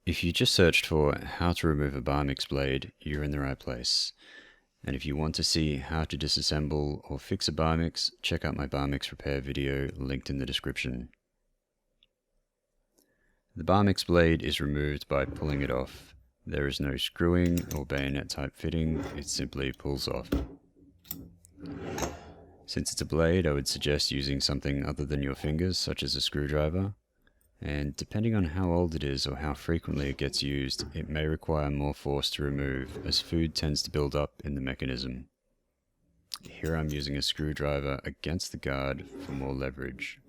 If you just searched for how to remove a Bamix blade, you're in the right place. And if you want to see how to disassemble or fix a Bamix, check out my Bamix repair video linked in the description. The Bamix blade is removed by pulling it off. There is no screwing or bayonet type fitting, it simply pulls off. Since it's a blade, I would suggest using something other than your fingers, such as a screwdriver. And depending on how old it is or how frequently it gets used, it may require more force to remove, as food tends to build up in the mechanism. Here I'm using a screwdriver against the guard for more leverage.